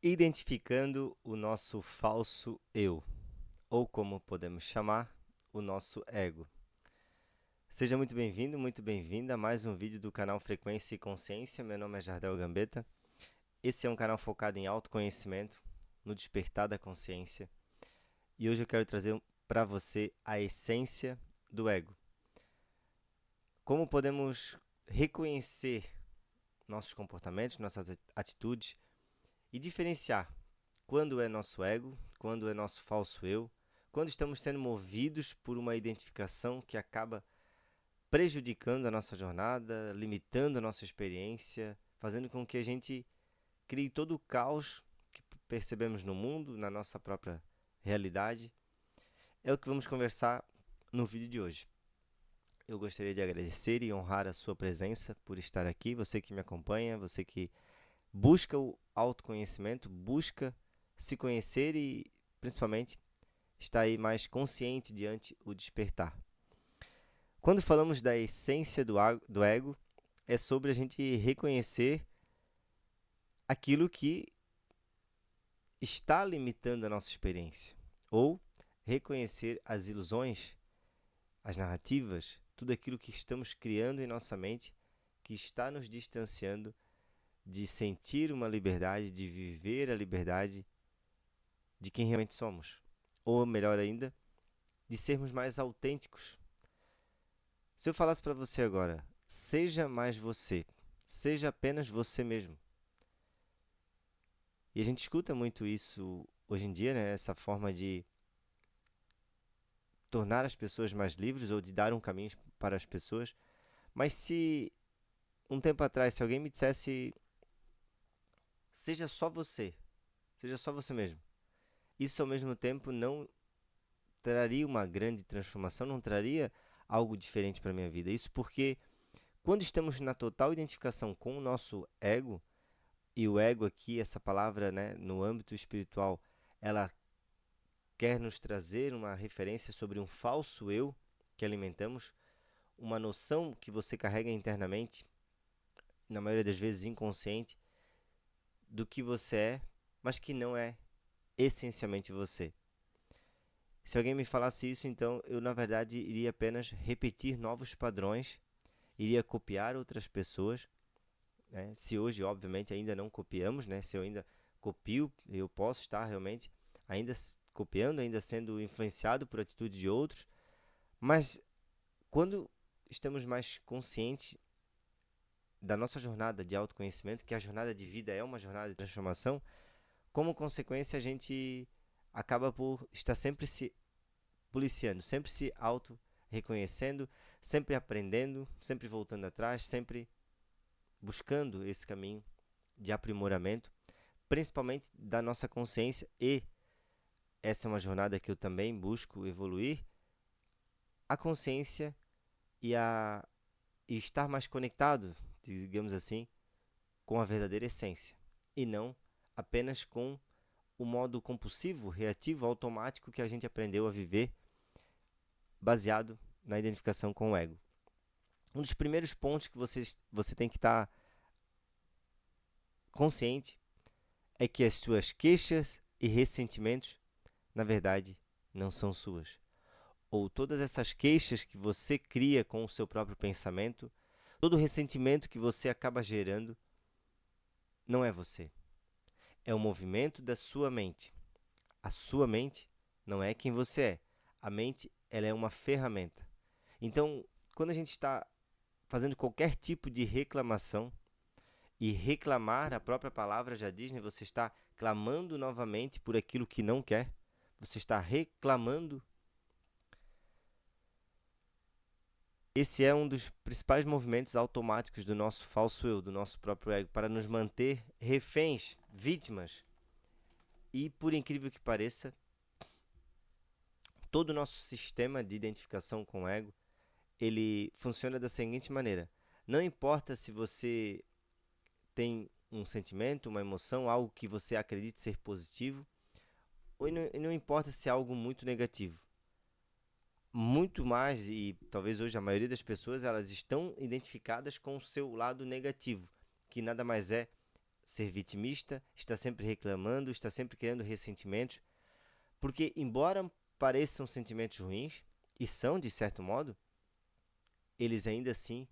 Identificando o nosso falso eu, ou como podemos chamar, o nosso ego. Seja muito bem-vindo, muito bem-vinda a mais um vídeo do canal Frequência e Consciência. Meu nome é Jardel Gambetta. Esse é um canal focado em autoconhecimento, no despertar da consciência. E hoje eu quero trazer para você a essência do ego. Como podemos reconhecer nossos comportamentos, nossas atitudes e diferenciar quando é nosso ego, quando é nosso falso eu, quando estamos sendo movidos por uma identificação que acaba prejudicando a nossa jornada, limitando a nossa experiência, fazendo com que a gente crie todo o caos que percebemos no mundo, na nossa própria realidade. É o que vamos conversar no vídeo de hoje. Eu gostaria de agradecer e honrar a sua presença por estar aqui, você que me acompanha, você que busca o autoconhecimento, busca se conhecer e, principalmente, estar aí mais consciente diante o despertar. Quando falamos da essência do ego, é sobre a gente reconhecer aquilo que está limitando a nossa experiência, ou reconhecer as ilusões, as narrativas, tudo aquilo que estamos criando em nossa mente que está nos distanciando de sentir uma liberdade, de viver a liberdade de quem realmente somos. Ou melhor ainda, de sermos mais autênticos. Se eu falasse para você agora, seja mais você, seja apenas você mesmo. E a gente escuta muito isso hoje em dia, né? Essa forma de tornar as pessoas mais livres ou de dar um caminho para as pessoas. Mas se um tempo atrás, se alguém me dissesse, seja só você mesmo, isso ao mesmo tempo não traria uma grande transformação, não traria algo diferente para a minha vida. Isso porque quando estamos na total identificação com o nosso ego, e o ego aqui, essa palavra, né, no âmbito espiritual, ela quer nos trazer uma referência sobre um falso eu que alimentamos, uma noção que você carrega internamente, na maioria das vezes inconsciente, do que você é, mas que não é essencialmente você. Se alguém me falasse isso, então eu, na verdade, iria apenas repetir novos padrões, iria copiar outras pessoas, né? Se hoje, obviamente, ainda não copiamos, né? Se eu ainda copio, eu posso estar realmente ainda copiando, ainda sendo influenciado por atitude de outros, mas quando estamos mais conscientes da nossa jornada de autoconhecimento, que a jornada de vida é uma jornada de transformação, como consequência a gente acaba por estar sempre se policiando, sempre se auto-reconhecendo, sempre aprendendo, sempre voltando atrás, sempre buscando esse caminho de aprimoramento, principalmente da nossa consciência, e essa é uma jornada que eu também busco evoluir, a consciência e estar mais conectado, digamos assim, com a verdadeira essência, e não apenas com o modo compulsivo, reativo, automático que a gente aprendeu a viver baseado na identificação com o ego. Um dos primeiros pontos que você tem que estar consciente é que as suas queixas e ressentimentos, na verdade, não são suas. Ou todas essas queixas que você cria com o seu próprio pensamento, todo o ressentimento que você acaba gerando, não é você. É o movimento da sua mente. A sua mente não é quem você é. A mente, ela é uma ferramenta. Então, quando a gente está fazendo qualquer tipo de reclamação, e reclamar, a própria palavra já diz, né? Você está clamando novamente por aquilo que não quer. Você está reclamando. Esse é um dos principais movimentos automáticos do nosso falso eu, do nosso próprio ego, para nos manter reféns, vítimas. E, por incrível que pareça, todo o nosso sistema de identificação com o ego, ele funciona da seguinte maneira. Não importa se você tem um sentimento, uma emoção, algo que você acredite ser positivo, e não importa se é algo muito negativo. Muito mais, e talvez hoje a maioria das pessoas, elas estão identificadas com o seu lado negativo, que nada mais é ser vitimista, está sempre reclamando, está sempre criando ressentimentos, porque, embora pareçam sentimentos ruins, e são de certo modo, eles ainda assim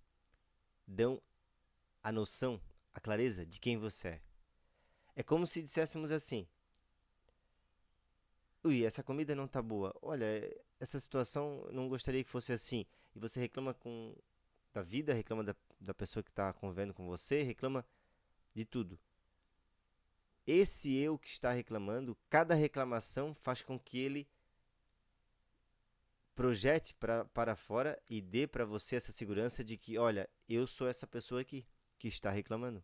dão a noção, a clareza de quem você é. É como se disséssemos assim: ui, essa comida não tá boa. Olha, essa situação eu não gostaria que fosse assim. E você reclama da vida, reclama da pessoa que está convivendo com você, reclama de tudo. Esse eu que está reclamando, cada reclamação faz com que ele projete para fora e dê para você essa segurança de que, olha, eu sou essa pessoa aqui que está reclamando.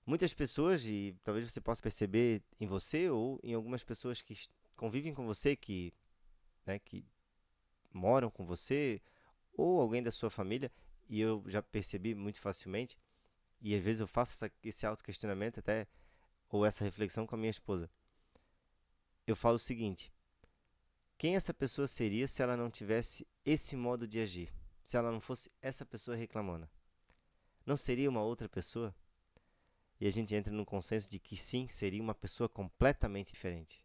Muitas pessoas, e talvez você possa perceber em você ou em algumas pessoas que convivem com você, que moram com você, ou alguém da sua família, e eu já percebi muito facilmente, e às vezes eu faço esse autoquestionamento até, ou essa reflexão com a minha esposa. Eu falo o seguinte: quem essa pessoa seria se ela não tivesse esse modo de agir? Se ela não fosse essa pessoa reclamona? Não seria uma outra pessoa? E a gente entra no consenso de que sim, seria uma pessoa completamente diferente.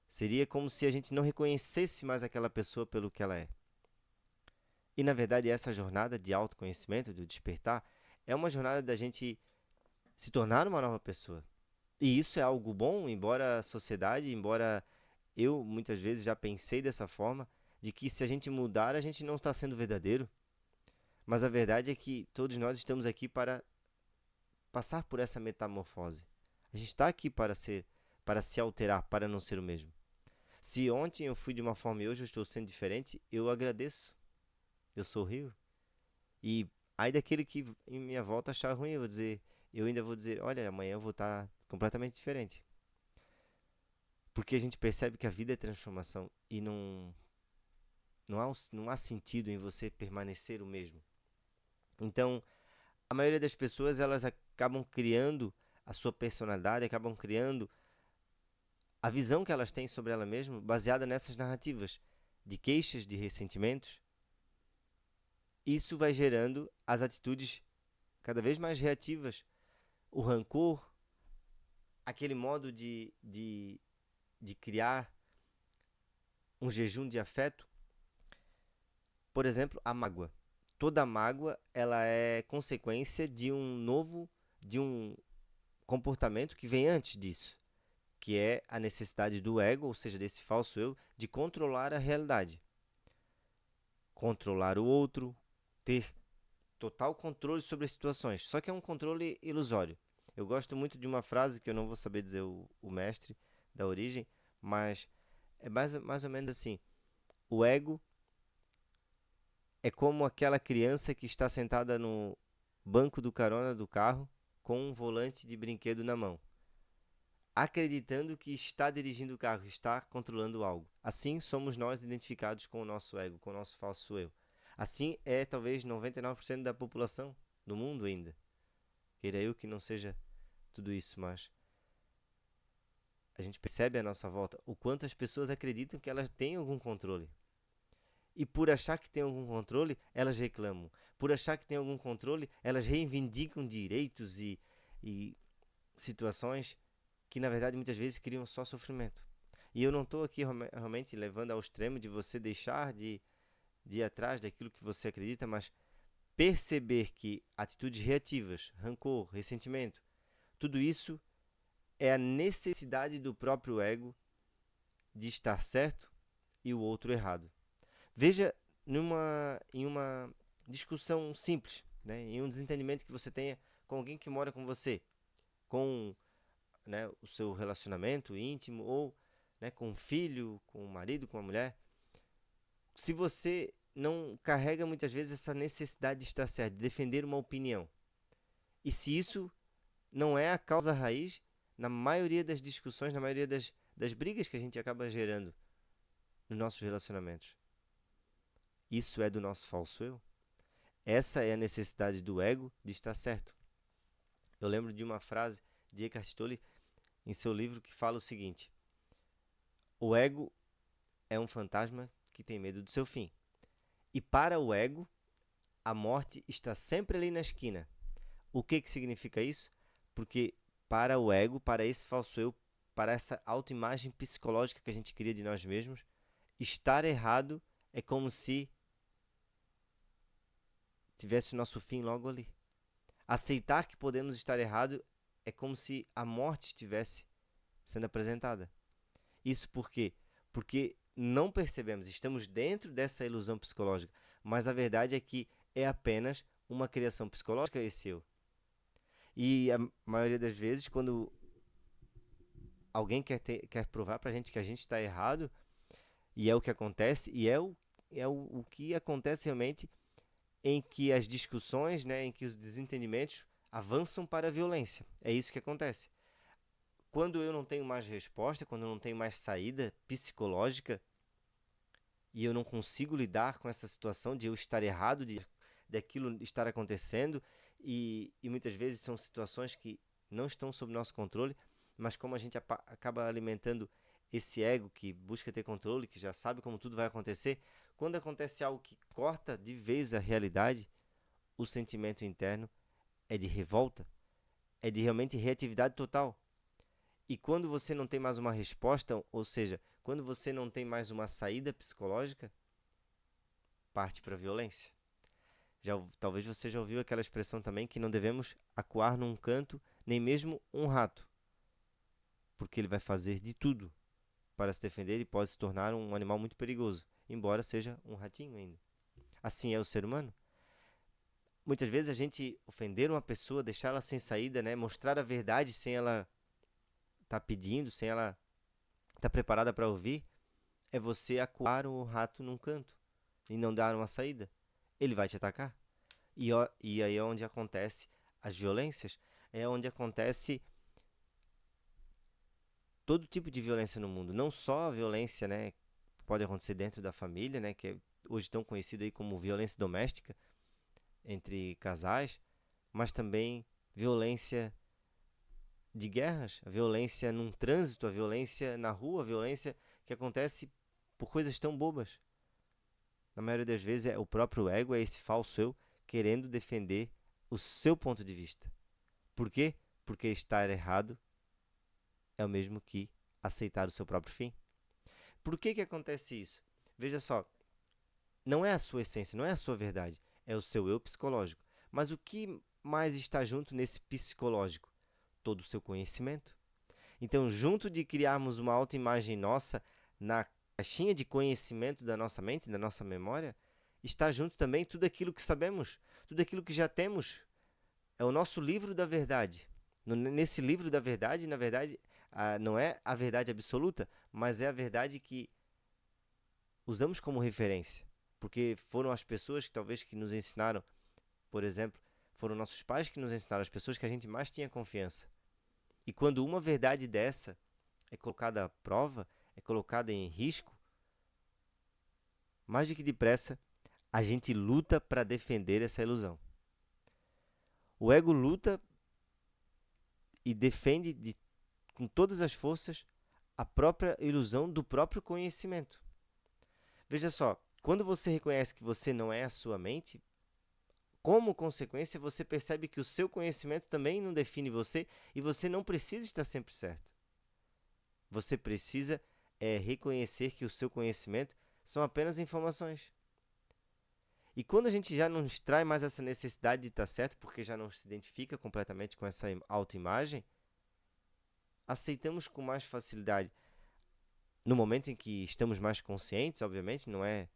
Seria como se a gente não reconhecesse mais aquela pessoa pelo que ela é. E na verdade, essa jornada de autoconhecimento, de despertar, é uma jornada da gente se tornar uma nova pessoa. E isso é algo bom, embora a sociedade, embora eu muitas vezes já pensei dessa forma, de que se a gente mudar, a gente não está sendo verdadeiro. Mas a verdade é que todos nós estamos aqui para passar por essa metamorfose. A gente está aqui para se alterar, para não ser o mesmo. Se ontem eu fui de uma forma e hoje eu estou sendo diferente, eu agradeço. Eu sorrio. E aí daquele que em minha volta achar ruim, eu ainda vou dizer, olha, amanhã eu vou estar completamente diferente. Porque a gente percebe que a vida é transformação e não há sentido em você permanecer o mesmo. Então, a maioria das pessoas, elas acabam criando a sua personalidade, acabam criando a visão que elas têm sobre ela mesma baseada nessas narrativas de queixas, de ressentimentos. Isso vai gerando as atitudes cada vez mais reativas, o rancor, aquele modo de criar um jejum de afeto. Por exemplo, a mágoa. Toda mágoa, ela é consequência de um comportamento que vem antes disso, que é a necessidade do ego, ou seja, desse falso eu, de controlar a realidade. Controlar o outro, ter total controle sobre as situações. Só que é um controle ilusório. Eu gosto muito de uma frase que eu não vou saber dizer o mestre da origem, mas é mais ou menos assim: o ego é como aquela criança que está sentada no banco do carona do carro com um volante de brinquedo na mão, acreditando que está dirigindo o carro, está controlando algo. Assim somos nós identificados com o nosso ego, com o nosso falso eu. Assim é talvez 99% da população do mundo ainda. Queira eu que não seja tudo isso, mas a gente percebe à nossa volta o quanto as pessoas acreditam que elas têm algum controle. E por achar que têm algum controle, elas reclamam. Por achar que têm algum controle, elas reivindicam direitos e situações que, na verdade, muitas vezes criam só sofrimento. E eu não estou aqui realmente levando ao extremo de você deixar de ir atrás daquilo que você acredita, mas perceber que atitudes reativas, rancor, ressentimento, tudo isso é a necessidade do próprio ego de estar certo e o outro errado. Veja em uma discussão simples, né, em um desentendimento que você tenha com alguém que mora com você, com, né, o seu relacionamento íntimo ou, né, com um filho, com um marido, com uma mulher. Se você não carrega muitas vezes essa necessidade de estar certo, de defender uma opinião, e se isso não é a causa raiz na maioria das discussões, na maioria das brigas que a gente acaba gerando nos nossos relacionamentos. Isso é do nosso falso eu? Essa é a necessidade do ego de estar certo. Eu lembro de uma frase de Eckhart Tolle em seu livro que fala o seguinte: o ego é um fantasma que tem medo do seu fim. E para o ego, a morte está sempre ali na esquina. O que que significa isso? Porque para o ego, para esse falso eu, para essa autoimagem psicológica que a gente cria de nós mesmos, estar errado é como se tivesse o nosso fim logo ali. Aceitar que podemos estar errado é como se a morte estivesse sendo apresentada. Isso por quê? Porque não percebemos, estamos dentro dessa ilusão psicológica, mas a verdade é que é apenas uma criação psicológica esse eu. E a maioria das vezes, quando alguém quer provar pra gente que a gente está errado, e é o que acontece, e o que acontece realmente em que as discussões, né, em que os desentendimentos avançam para a violência. É isso que acontece. Quando eu não tenho mais resposta, quando eu não tenho mais saída psicológica e eu não consigo lidar com essa situação de eu estar errado, de daquilo estar acontecendo, e muitas vezes são situações que não estão sob nosso controle, mas como a gente acaba alimentando esse ego que busca ter controle, que já sabe como tudo vai acontecer, quando acontece algo que corta de vez a realidade, o sentimento interno é de revolta, é de realmente reatividade total. E quando você não tem mais uma resposta, ou seja, quando você não tem mais uma saída psicológica, parte para a violência. Talvez você já ouviu aquela expressão também que não devemos acuar num canto nem mesmo um rato, porque ele vai fazer de tudo para se defender e pode se tornar um animal muito perigoso, embora seja um ratinho ainda. Assim é o ser humano. Muitas vezes a gente ofender uma pessoa, deixar ela sem saída, né? Mostrar a verdade sem ela estar pedindo, sem ela estar preparada para ouvir, é você acuar o rato num canto e não dar uma saída. Ele vai te atacar. E aí é onde acontece as violências, é onde acontece todo tipo de violência no mundo, não só a violência, né, que pode acontecer dentro da família, né, que é hoje tão conhecido aí como violência doméstica entre casais, mas também violência de guerras, a violência num trânsito, a violência na rua, a violência que acontece por coisas tão bobas. Na maioria das vezes é o próprio ego, é esse falso eu querendo defender o seu ponto de vista. Por quê? Porque estar errado é o mesmo que aceitar o seu próprio fim. Por que que acontece isso? Veja só, não é a sua essência, não é a sua verdade, é o seu eu psicológico. Mas o que mais está junto nesse psicológico? Todo o seu conhecimento. Então, junto de criarmos uma autoimagem nossa na caixinha de conhecimento da nossa mente, da nossa memória, está junto também tudo aquilo que sabemos, tudo aquilo que já temos. É o nosso livro da verdade. Nesse livro da verdade, na verdade, não é a verdade absoluta, mas é a verdade que usamos como referência. Porque foram as pessoas que talvez que nos ensinaram, por exemplo, foram nossos pais que nos ensinaram, as pessoas que a gente mais tinha confiança. E quando uma verdade dessa é colocada à prova, é colocada em risco, mais do que depressa, a gente luta para defender essa ilusão. O ego luta e defende com todas as forças a própria ilusão do próprio conhecimento. Veja só, quando você reconhece que você não é a sua mente, como consequência, você percebe que o seu conhecimento também não define você e você não precisa estar sempre certo. Você precisa reconhecer que o seu conhecimento são apenas informações. E quando a gente já não extrai mais essa necessidade de estar certo, porque já não se identifica completamente com essa autoimagem, aceitamos com mais facilidade. No momento em que estamos mais conscientes, obviamente, não é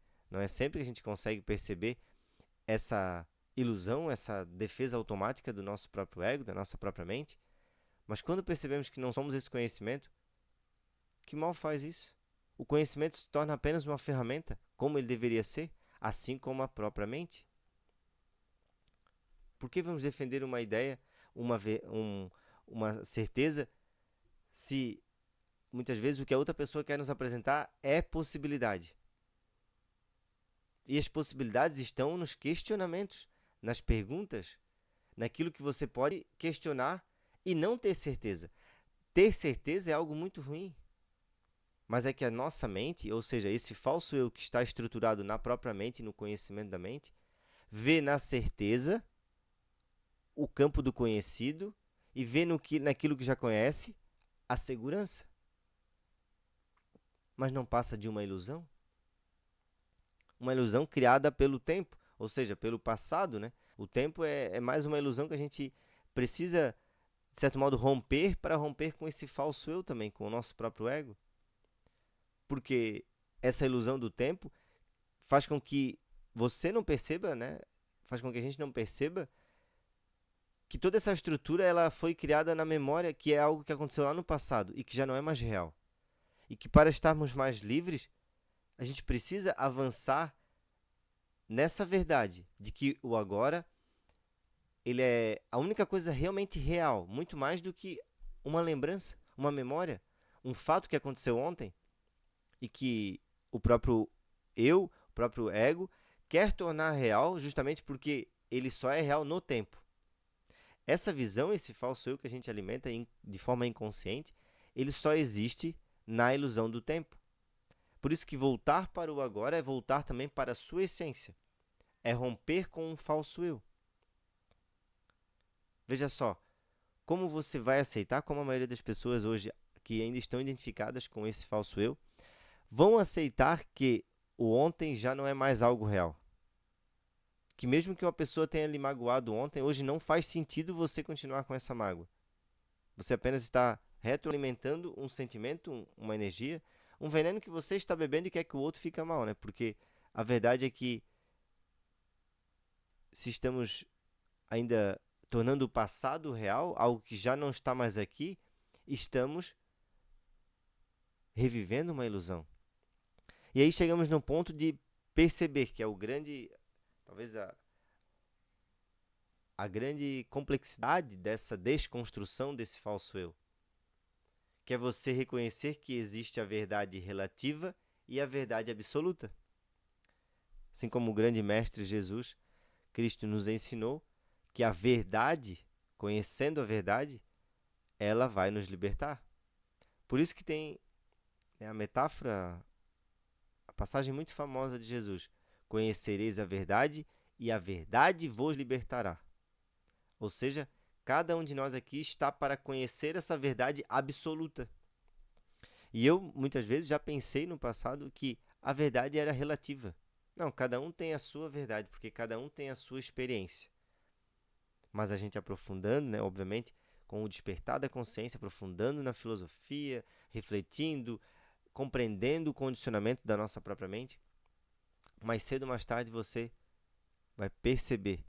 sempre que a gente consegue perceber essa ilusão, essa defesa automática do nosso próprio ego, da nossa própria mente. Mas quando percebemos que não somos esse conhecimento, que mal faz isso? O conhecimento se torna apenas uma ferramenta, como ele deveria ser, assim como a própria mente. Por que vamos defender uma ideia, uma certeza, se muitas vezes o que a outra pessoa quer nos apresentar é possibilidade? E as possibilidades estão nos questionamentos, nas perguntas, naquilo que você pode questionar e não ter certeza. Ter certeza é algo muito ruim. Mas é que a nossa mente, ou seja, esse falso eu que está estruturado na própria mente, no conhecimento da mente, vê na certeza o campo do conhecido e vê naquilo que já conhece a segurança. Mas não passa de uma ilusão? Uma ilusão criada pelo tempo, ou seja, pelo passado, né? O tempo é mais uma ilusão que a gente precisa, de certo modo, romper para romper com esse falso eu também, com o nosso próprio ego. Porque essa ilusão do tempo faz com que você não perceba, né? Faz com que a gente não perceba que toda essa estrutura ela foi criada na memória, que é algo que aconteceu lá no passado e que já não é mais real. E que para estarmos mais livres, a gente precisa avançar nessa verdade de que o agora ele é a única coisa realmente real, muito mais do que uma lembrança, uma memória, um fato que aconteceu ontem e que o próprio eu, o próprio ego, quer tornar real justamente porque ele só é real no tempo. Essa visão, esse falso eu que a gente alimenta de forma inconsciente, ele só existe na ilusão do tempo. Por isso que voltar para o agora é voltar também para a sua essência. É romper com um falso eu. Veja só, como você vai aceitar, como a maioria das pessoas hoje que ainda estão identificadas com esse falso eu, vão aceitar que o ontem já não é mais algo real. Que mesmo que uma pessoa tenha lhe magoado ontem, hoje não faz sentido você continuar com essa mágoa. Você apenas está retroalimentando um sentimento, uma energia, um veneno que você está bebendo e quer que o outro fique mal, né? Porque a verdade é que se estamos ainda tornando o passado real, algo que já não está mais aqui, estamos revivendo uma ilusão. E aí chegamos no ponto de perceber que é o grande, talvez a grande complexidade dessa desconstrução desse falso eu, que é você reconhecer que existe a verdade relativa e a verdade absoluta. Assim como o grande mestre Jesus Cristo nos ensinou que a verdade, conhecendo a verdade, ela vai nos libertar. Por isso que tem a metáfora, a passagem muito famosa de Jesus: conhecereis a verdade e a verdade vos libertará. Ou seja, cada um de nós aqui está para conhecer essa verdade absoluta. E eu, muitas vezes, já pensei no passado que a verdade era relativa. Não, cada um tem a sua verdade, porque cada um tem a sua experiência. Mas a gente aprofundando, né, obviamente, com o despertar da consciência, aprofundando na filosofia, refletindo, compreendendo o condicionamento da nossa própria mente, mais cedo ou mais tarde você vai perceber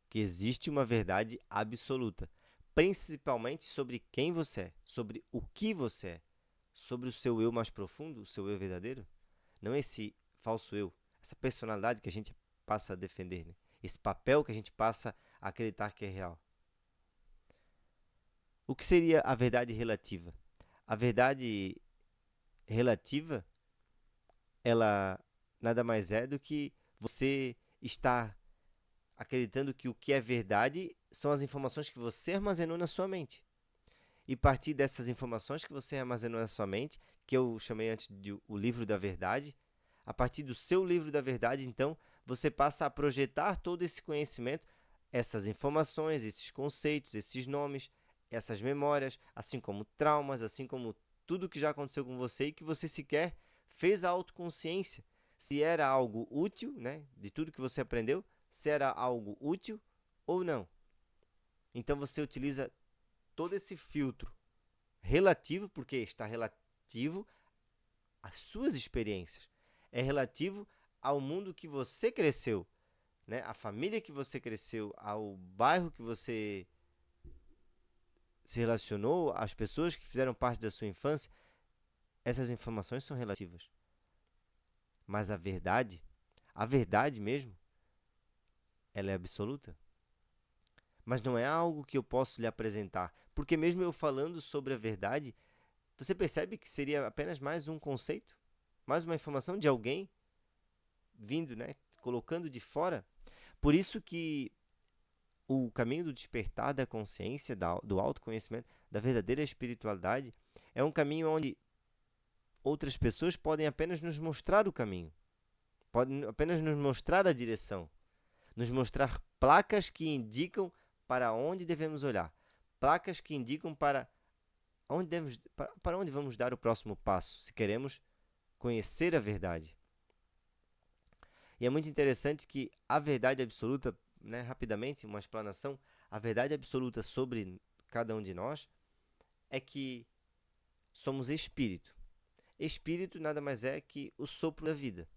que existe uma verdade absoluta, principalmente sobre quem você é, sobre o que você é, sobre o seu eu mais profundo, o seu eu verdadeiro, não esse falso eu, essa personalidade que a gente passa a defender, né? Esse papel que a gente passa a acreditar que é real. O que seria a verdade relativa? A verdade relativa, ela nada mais é do que você estar acreditando que o que é verdade são as informações que você armazenou na sua mente. E a partir dessas informações que você armazenou na sua mente, que eu chamei antes de o livro da verdade, a partir do seu livro da verdade, então, você passa a projetar todo esse conhecimento, essas informações, esses conceitos, esses nomes, essas memórias, assim como traumas, assim como tudo que já aconteceu com você e que você sequer fez a autoconsciência. Se era algo útil, né, de tudo que você aprendeu, se era algo útil ou não. Então você utiliza todo esse filtro relativo, porque está relativo às suas experiências. É relativo ao mundo que você cresceu, né? A família que você cresceu, ao bairro que você se relacionou, às pessoas que fizeram parte da sua infância. Essas informações são relativas. Mas a verdade mesmo, ela é absoluta. Mas não é algo que eu posso lhe apresentar. Porque mesmo eu falando sobre a verdade, você percebe que seria apenas mais um conceito? Mais uma informação de alguém vindo, né? Colocando de fora. Por isso que o caminho do despertar da consciência, do autoconhecimento, da verdadeira espiritualidade, é um caminho onde outras pessoas podem apenas nos mostrar o caminho. Podem apenas nos mostrar a direção. Nos mostrar placas que indicam para onde devemos olhar, placas que indicam para onde vamos dar o próximo passo, se queremos conhecer a verdade. E é muito interessante que a verdade absoluta, né, rapidamente, uma explanação, a verdade absoluta sobre cada um de nós é que somos espírito. Espírito nada mais é que o sopro da vida.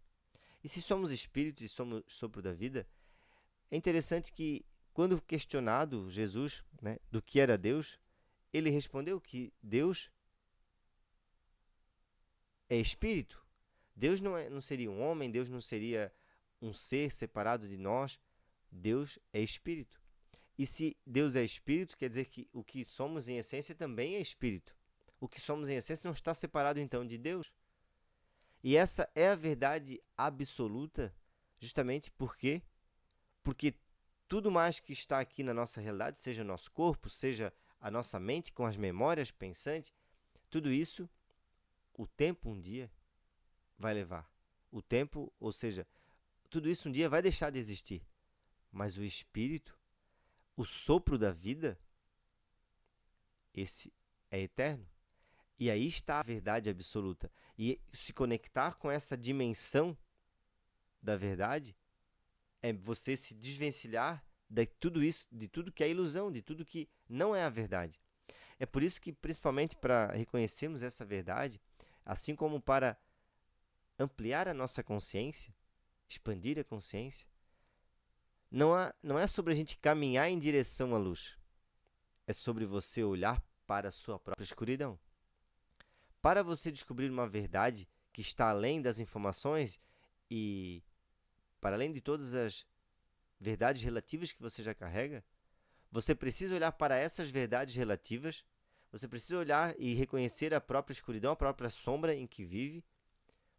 E se somos espírito e somos sopro da vida, é interessante que, quando questionado Jesus, né, do que era Deus, ele respondeu que Deus é espírito. Deus não seria um homem, Deus não seria um ser separado de nós. Deus é espírito. E se Deus é espírito, quer dizer que o que somos em essência também é espírito. O que somos em essência não está separado então de Deus. E essa é a verdade absoluta, justamente porque tudo mais que está aqui na nossa realidade, seja o nosso corpo, seja a nossa mente com as memórias pensantes, tudo isso, o tempo um dia vai levar. O tempo, ou seja, tudo isso um dia vai deixar de existir. Mas o espírito, o sopro da vida, esse é eterno. E aí está a verdade absoluta. E se conectar com essa dimensão da verdade é você se desvencilhar de tudo isso, de tudo que é ilusão, de tudo que não é a verdade. É por isso que, principalmente para reconhecermos essa verdade, assim como para ampliar a nossa consciência, expandir a consciência, não é sobre a gente caminhar em direção à luz. É sobre você olhar para a sua própria escuridão. Para você descobrir uma verdade que está além das informações e para além de todas as verdades relativas que você já carrega, você precisa olhar para essas verdades relativas, você precisa olhar e reconhecer a própria escuridão, a própria sombra em que vive,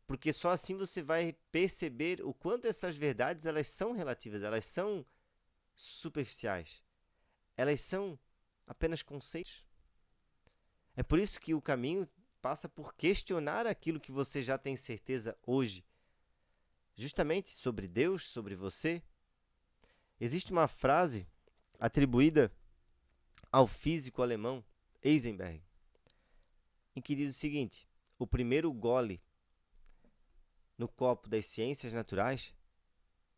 porque só assim você vai perceber o quanto essas verdades elas são relativas, elas são superficiais, elas são apenas conceitos. É por isso que o caminho passa por questionar aquilo que você já tem certeza hoje, justamente sobre Deus, sobre você. Existe uma frase atribuída ao físico alemão Heisenberg, em que diz o seguinte: o primeiro gole no copo das ciências naturais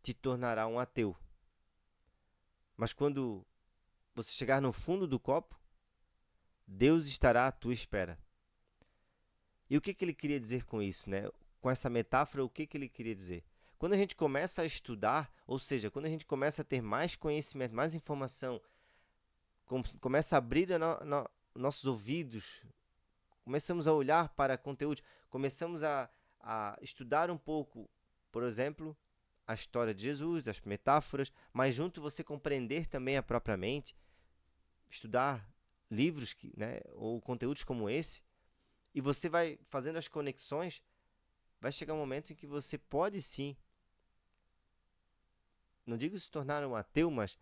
te tornará um ateu. Mas quando você chegar no fundo do copo, Deus estará à tua espera. E o que ele queria dizer com isso, né? Com essa metáfora, o que ele queria dizer? Quando a gente começa a estudar, ou seja, quando a gente começa a ter mais conhecimento, mais informação, começa a abrir nossos ouvidos, começamos a olhar para conteúdos, começamos a estudar um pouco, por exemplo, a história de Jesus, as metáforas, mas junto você compreender também a própria mente, estudar livros ou conteúdos como esse, e você vai fazendo as conexões, vai chegar um momento em que você pode sim, não digo se tornar um ateu, mas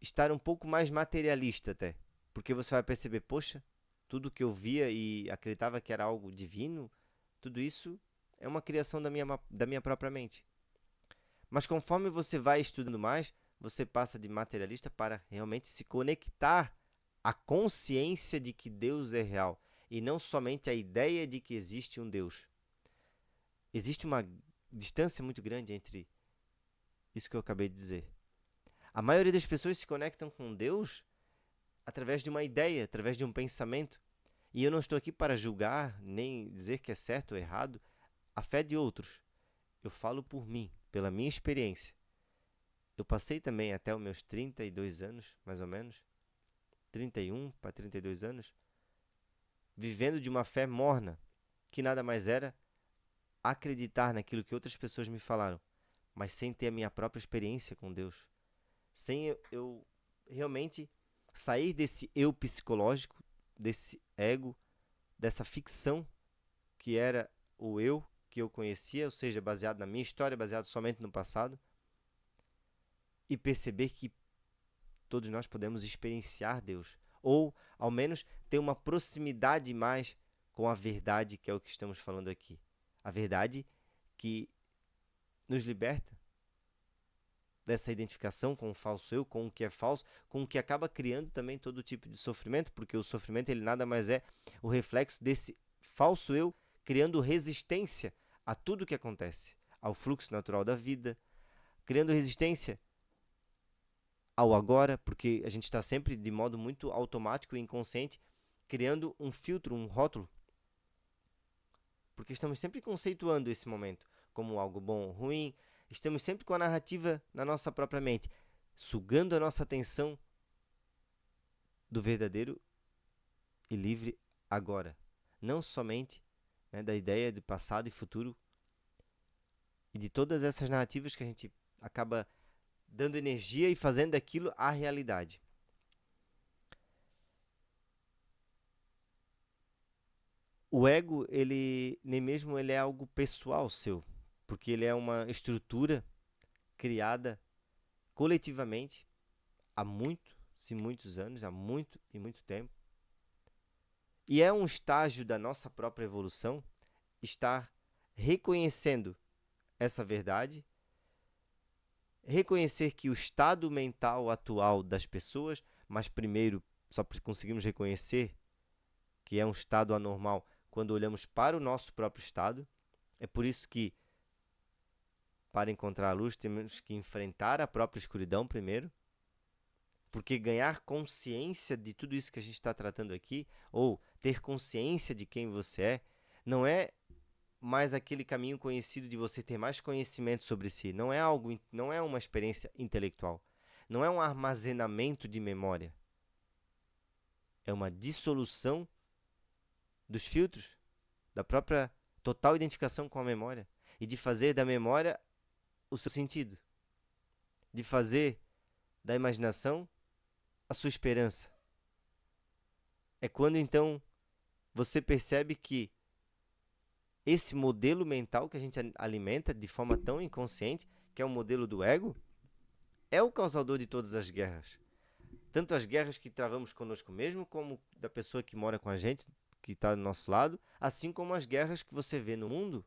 estar um pouco mais materialista até, porque você vai perceber, poxa, tudo que eu via e acreditava que era algo divino, tudo isso é uma criação da minha própria mente. Mas conforme você vai estudando mais, você passa de materialista para realmente se conectar à consciência de que Deus é real e não somente a ideia de que existe um Deus. Existe uma distância muito grande entre isso que eu acabei de dizer. A maioria das pessoas se conectam com Deus através de uma ideia, através de um pensamento. E eu não estou aqui para julgar, nem dizer que é certo ou errado a fé de outros. Eu falo por mim, pela minha experiência. Eu passei também até os meus 32 anos, mais ou menos, 31 para 32 anos, vivendo de uma fé morna, que nada mais era acreditar naquilo que outras pessoas me falaram, mas sem ter a minha própria experiência com Deus. Sem eu realmente sair desse eu psicológico, desse ego, dessa ficção que era o eu que eu conhecia, ou seja, baseado na minha história, baseado somente no passado, e perceber que todos nós podemos experienciar Deus, ou ao menos ter uma proximidade mais com a verdade, que é o que estamos falando aqui. A verdade que nos liberta dessa identificação com o falso eu, com o que é falso, com o que acaba criando também todo tipo de sofrimento, porque o sofrimento ele nada mais é o reflexo desse falso eu criando resistência a tudo que acontece, ao fluxo natural da vida, criando resistência ao agora, porque a gente está sempre de modo muito automático e inconsciente, criando um filtro, um rótulo, porque estamos sempre conceituando esse momento como algo bom ou ruim, estamos sempre com a narrativa na nossa própria mente, sugando a nossa atenção do verdadeiro e livre agora, não somente, né, da ideia de passado e futuro e de todas essas narrativas que a gente acaba dando energia e fazendo daquilo a realidade. O ego, ele nem mesmo ele é algo pessoal seu, porque ele é uma estrutura criada coletivamente há muitos anos, há muito e muito tempo. E é um estágio da nossa própria evolução estar reconhecendo essa verdade, reconhecer que o estado mental atual das pessoas, mas primeiro só conseguimos reconhecer que é um estado anormal quando olhamos para o nosso próprio estado. É por isso que, para encontrar a luz, temos que enfrentar a própria escuridão primeiro, porque ganhar consciência de tudo isso que a gente está tratando aqui, ou ter consciência de quem você é, não é mais aquele caminho conhecido de você ter mais conhecimento sobre si. Não é algo, não é uma experiência intelectual. Não é um armazenamento de memória. É uma dissolução dos filtros, da própria total identificação com a memória e de fazer da memória o seu sentido, de fazer da imaginação a sua esperança. É quando então você percebe que esse modelo mental que a gente alimenta de forma tão inconsciente, que é o modelo do ego, é o causador de todas as guerras. Tanto as guerras que travamos conosco mesmo, como da pessoa que mora com a gente, que está do nosso lado, assim como as guerras que você vê no mundo,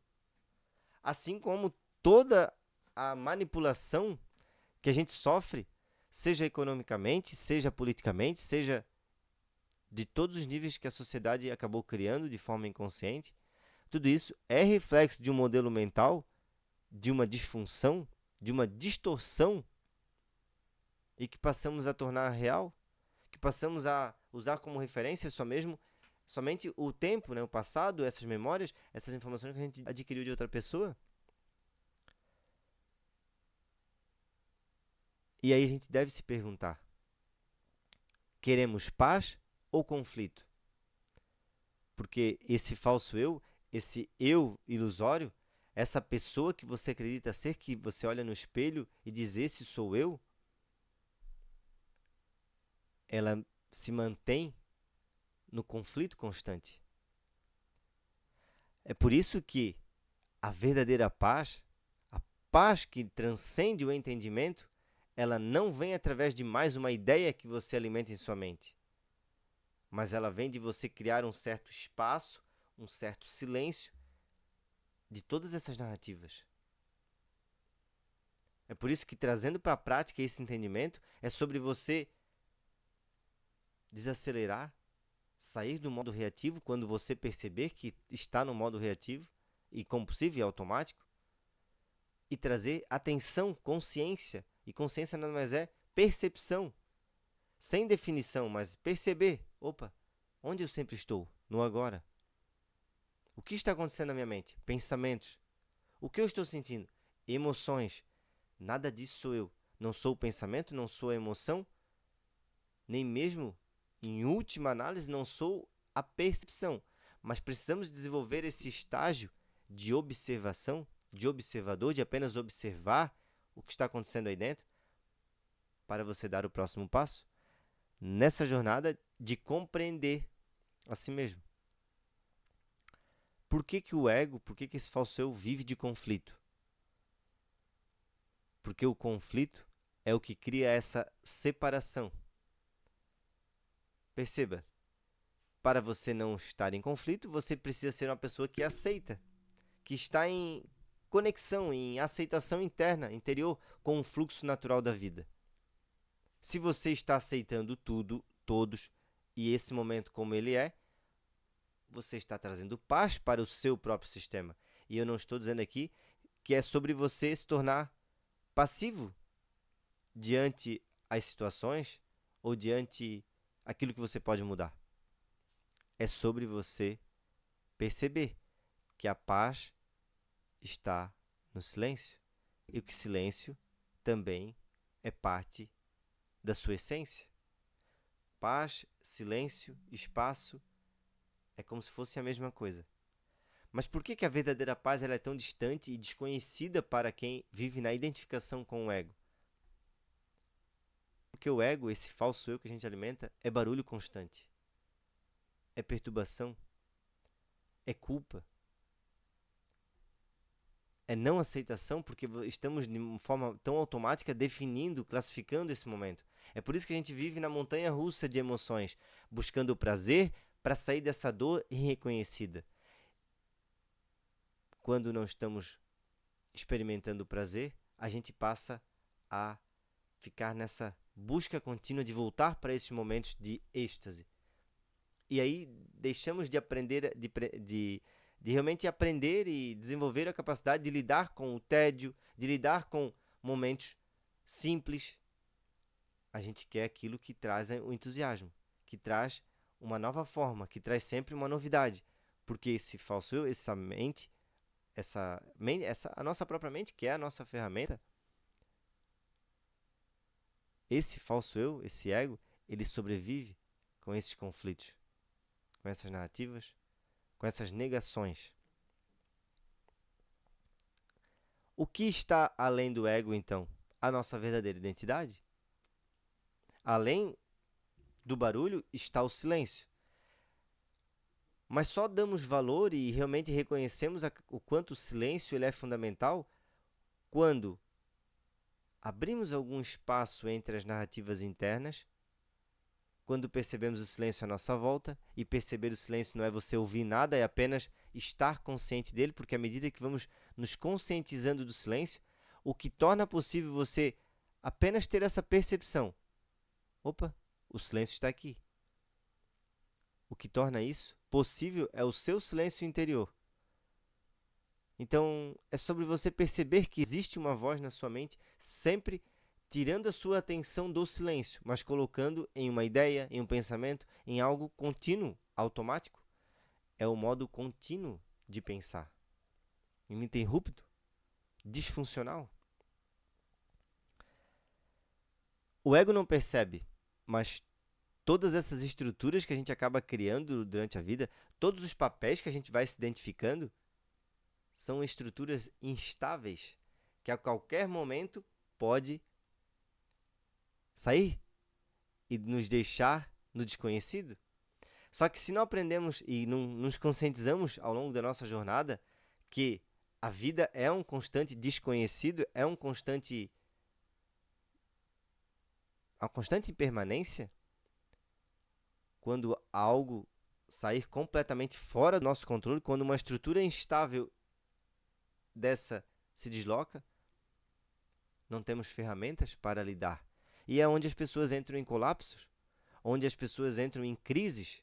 assim como toda a manipulação que a gente sofre, seja economicamente, seja politicamente, seja de todos os níveis que a sociedade acabou criando de forma inconsciente, tudo isso é reflexo de um modelo mental, de uma disfunção, de uma distorção e que passamos a tornar real, que passamos a usar como referência somente o tempo, né, o passado, essas memórias, essas informações que a gente adquiriu de outra pessoa. E aí a gente deve se perguntar: queremos paz ou conflito? Porque esse falso eu, esse eu ilusório, essa pessoa que você acredita ser, que você olha no espelho e diz: esse sou eu, ela se mantém no conflito constante. É por isso que a verdadeira paz, a paz que transcende o entendimento, ela não vem através de mais uma ideia que você alimenta em sua mente, mas ela vem de você criar um certo espaço, um certo silêncio de todas essas narrativas. É por isso que, trazendo para a prática esse entendimento, é sobre você desacelerar, sair do modo reativo quando você perceber que está no modo reativo e compulsivo e automático, e trazer atenção, consciência. E consciência nada mais é percepção, sem definição, mas perceber. Opa, onde eu sempre estou? No agora. O que está acontecendo na minha mente? Pensamentos. O que eu estou sentindo? Emoções. Nada disso sou eu. Não sou o pensamento, não sou a emoção, nem mesmo, em última análise, não sou a percepção. Mas precisamos desenvolver esse estágio de observação, de observador, de apenas observar o que está acontecendo aí dentro, para você dar o próximo passo nessa jornada de compreender a si mesmo. Por que que o ego, por que que esse falso eu vive de conflito? Porque o conflito é o que cria essa separação. Perceba, para você não estar em conflito, você precisa ser uma pessoa que aceita, que está em conexão, em aceitação interna, interior, com o fluxo natural da vida. Se você está aceitando tudo, todos, e esse momento como ele é, você está trazendo paz para o seu próprio sistema. E eu não estou dizendo aqui que é sobre você se tornar passivo diante as situações ou diante aquilo que você pode mudar. É sobre você perceber que a paz está no silêncio e que o silêncio também é parte da sua essência. Paz, silêncio, espaço é como se fosse a mesma coisa. Mas por que a verdadeira paz ela é tão distante e desconhecida para quem vive na identificação com o ego? Porque o ego, esse falso eu que a gente alimenta, é barulho constante, é perturbação, é culpa, é não aceitação, porque estamos de uma forma tão automática definindo, classificando esse momento. É por isso que a gente vive na montanha russa de emoções, buscando o prazer para sair dessa dor irreconhecida. Quando não estamos experimentando o prazer, a gente passa a ficar nessa busca contínua de voltar para esses momentos de êxtase. E aí deixamos de aprender, de realmente aprender e desenvolver a capacidade de lidar com o tédio, de lidar com momentos simples. A gente quer aquilo que traz o entusiasmo, que traz uma nova forma, que traz sempre uma novidade. Porque esse falso eu, essa mente, a nossa própria mente, que é a nossa ferramenta, esse falso eu, esse ego, ele sobrevive com esses conflitos, com essas narrativas, com essas negações. O que está além do ego, então? A nossa verdadeira identidade? Além do barulho está o silêncio. Mas só damos valor e realmente reconhecemos o quanto o silêncio ele é fundamental quando abrimos algum espaço entre as narrativas internas, quando percebemos o silêncio à nossa volta, e perceber o silêncio não é você ouvir nada, é apenas estar consciente dele, porque à medida que vamos nos conscientizando do silêncio, o que torna possível você apenas ter essa percepção. Opa, o silêncio está aqui. O que torna isso possível é o seu silêncio interior. Então, é sobre você perceber que existe uma voz na sua mente, sempre tirando a sua atenção do silêncio, mas colocando em uma ideia, em um pensamento, em algo contínuo, automático. É o modo contínuo de pensar, ininterrupto, disfuncional. O ego não percebe, mas todas essas estruturas que a gente acaba criando durante a vida, todos os papéis que a gente vai se identificando, são estruturas instáveis, que a qualquer momento pode sair e nos deixar no desconhecido. Só que se não aprendemos e não nos conscientizamos ao longo da nossa jornada que a vida é um constante desconhecido, é uma constante impermanência, quando algo sair completamente fora do nosso controle, quando uma estrutura instável dessa se desloca, não temos ferramentas para lidar. E é onde as pessoas entram em colapsos, onde as pessoas entram em crises.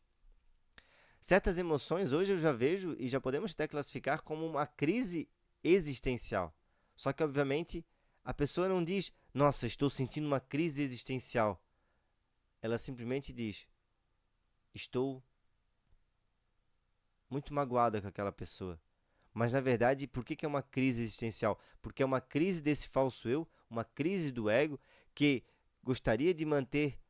Certas emoções hoje eu já vejo e já podemos até classificar como uma crise existencial. Só que, obviamente, a pessoa não diz, nossa, estou sentindo uma crise existencial. Ela simplesmente diz, estou muito magoada com aquela pessoa. Mas, na verdade, por que é uma crise existencial? Porque é uma crise desse falso eu, uma crise do ego que gostaria de manter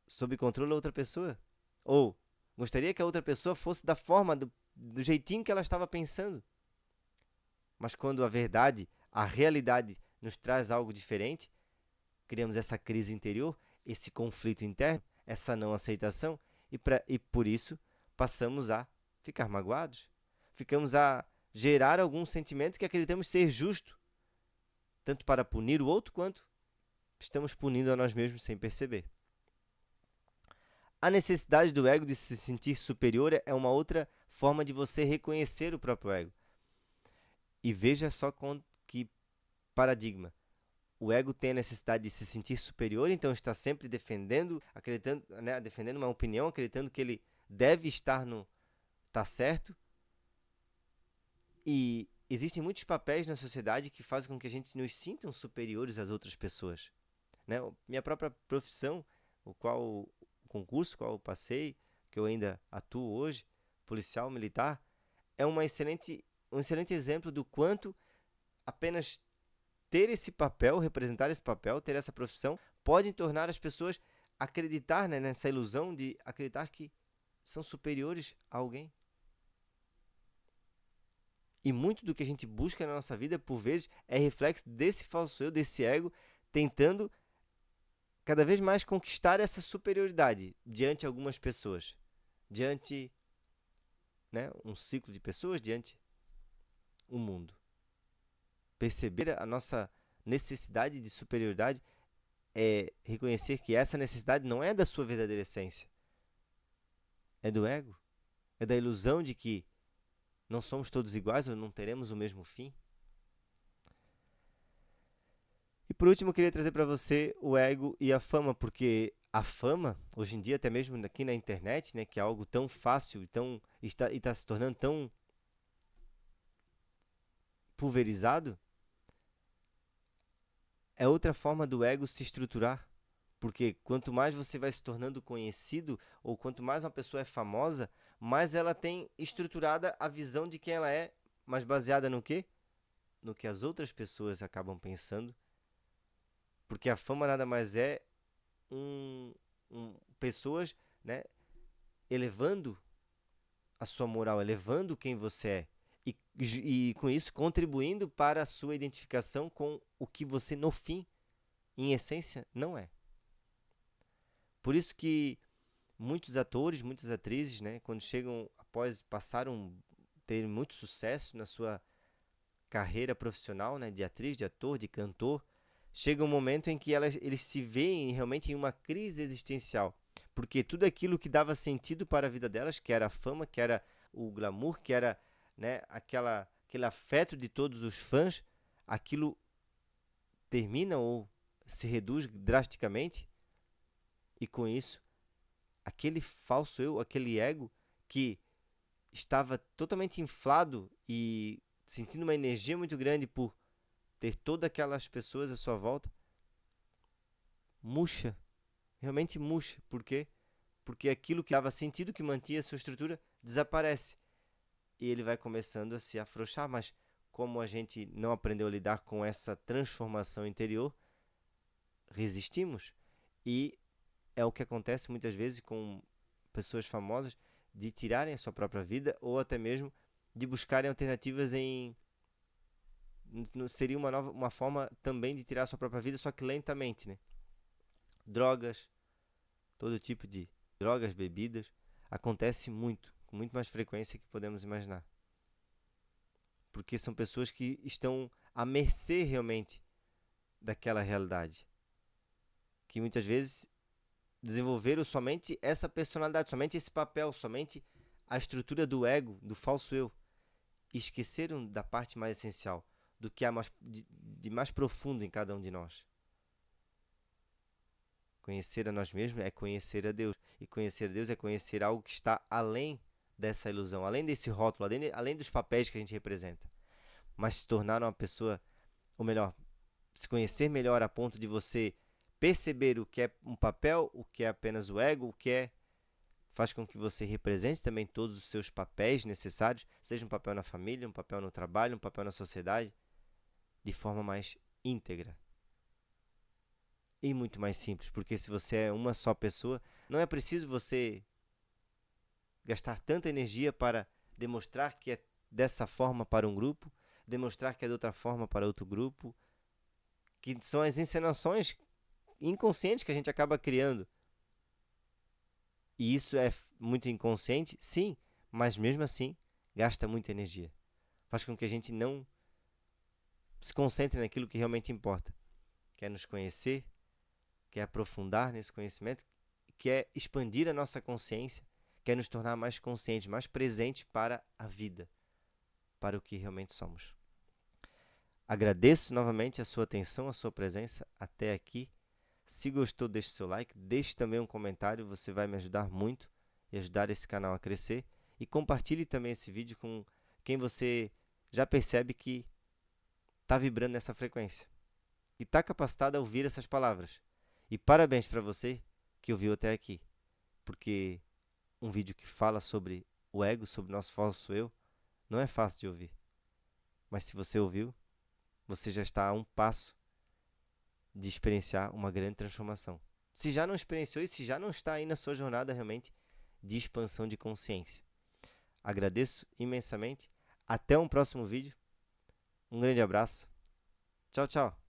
sob controle a outra pessoa. Ou gostaria que a outra pessoa fosse da forma, do jeitinho que ela estava pensando. Mas quando a verdade, a realidade nos traz algo diferente, criamos essa crise interior, esse conflito interno, essa não aceitação e por isso passamos a ficar magoados. Ficamos a gerar algum sentimento que acreditamos ser justo, tanto para punir o outro quanto estamos punindo a nós mesmos sem perceber. A necessidade do ego de se sentir superior é uma outra forma de você reconhecer o próprio ego. E veja só que paradigma. O ego tem a necessidade de se sentir superior, então está sempre defendendo, acreditando, né, defendendo uma opinião, acreditando que ele deve estar no tá certo. E existem muitos papéis na sociedade que fazem com que a gente nos sintam superiores às outras pessoas, né? Minha própria profissão, o concurso qual eu passei, que eu ainda atuo hoje, policial militar, é um excelente exemplo do quanto apenas ter esse papel, representar esse papel, ter essa profissão, pode tornar as pessoas acreditar, né, nessa ilusão de acreditar que são superiores a alguém. E muito do que a gente busca na nossa vida, por vezes, é reflexo desse falso eu, desse ego, tentando cada vez mais conquistar essa superioridade diante de algumas pessoas, diante, né, um ciclo de pessoas, diante o mundo. Perceber a nossa necessidade de superioridade é reconhecer que essa necessidade não é da sua verdadeira essência, é do ego, é da ilusão de que não somos todos iguais ou não teremos o mesmo fim. E por último, eu queria trazer para você o ego e a fama, porque a fama, hoje em dia, até mesmo aqui na internet, né, que é algo tão fácil está se tornando tão pulverizado, é outra forma do ego se estruturar. Porque quanto mais você vai se tornando conhecido, ou quanto mais uma pessoa é famosa, mais ela tem estruturada a visão de quem ela é, mas baseada no quê? No que as outras pessoas acabam pensando. Porque a fama nada mais é pessoas, né, elevando a sua moral, elevando quem você é. E com isso contribuindo para a sua identificação com o que você, no fim, em essência, não é. Por isso que muitos atores, muitas atrizes, né, quando chegam após ter muito sucesso na sua carreira profissional, né, de atriz, de ator, de cantor, chega um momento em que eles se veem realmente em uma crise existencial, porque tudo aquilo que dava sentido para a vida delas, que era a fama, que era o glamour, que era, né, aquele afeto de todos os fãs, aquilo termina ou se reduz drasticamente, e com isso aquele falso eu, aquele ego que estava totalmente inflado e sentindo uma energia muito grande por ter todas aquelas pessoas à sua volta, murcha, realmente murcha. Por quê? Porque aquilo que dava sentido, que mantinha a sua estrutura, desaparece. E ele vai começando a se afrouxar, mas como a gente não aprendeu a lidar com essa transformação interior, resistimos. E é o que acontece muitas vezes com pessoas famosas, de tirarem a sua própria vida ou até mesmo de buscarem alternativas em seria uma forma também de tirar a sua própria vida, só que lentamente, né? Drogas, todo tipo de drogas, bebidas, acontece muito, com muito mais frequência que podemos imaginar. Porque são pessoas que estão à mercê realmente daquela realidade, que muitas vezes desenvolveram somente essa personalidade, somente esse papel, somente a estrutura do ego, do falso eu, e esqueceram da parte mais essencial, do que há de mais profundo em cada um de nós. Conhecer a nós mesmos é conhecer a Deus. E conhecer a Deus é conhecer algo que está além dessa ilusão, além desse rótulo, além dos papéis que a gente representa. Mas se tornar uma pessoa, ou melhor, se conhecer melhor a ponto de você perceber o que é um papel, o que é apenas o ego, o que é faz com que você represente também todos os seus papéis necessários, seja um papel na família, um papel no trabalho, um papel na sociedade, de forma mais íntegra e muito mais simples, porque se você é uma só pessoa, não é preciso você gastar tanta energia para demonstrar que é dessa forma para um grupo, demonstrar que é de outra forma para outro grupo, que são as encenações inconscientes que a gente acaba criando. E isso é muito inconsciente, sim, mas mesmo assim gasta muita energia. Faz com que a gente não se concentre naquilo que realmente importa, que é nos conhecer, que é aprofundar nesse conhecimento, que é expandir a nossa consciência, que é nos tornar mais conscientes, mais presentes para a vida, para o que realmente somos. Agradeço novamente a sua atenção, a sua presença até aqui. Se gostou, deixe seu like, deixe também um comentário, você vai me ajudar muito e ajudar esse canal a crescer. E compartilhe também esse vídeo com quem você já percebe que está vibrando nessa frequência e está capacitado a ouvir essas palavras. E parabéns para você que ouviu até aqui, porque um vídeo que fala sobre o ego, sobre o nosso falso eu, não é fácil de ouvir. Mas se você ouviu, você já está a um passo de experienciar uma grande transformação. Se já não experienciou e se já não está aí na sua jornada realmente de expansão de consciência. Agradeço imensamente. Até um próximo vídeo. Um grande abraço. Tchau, tchau.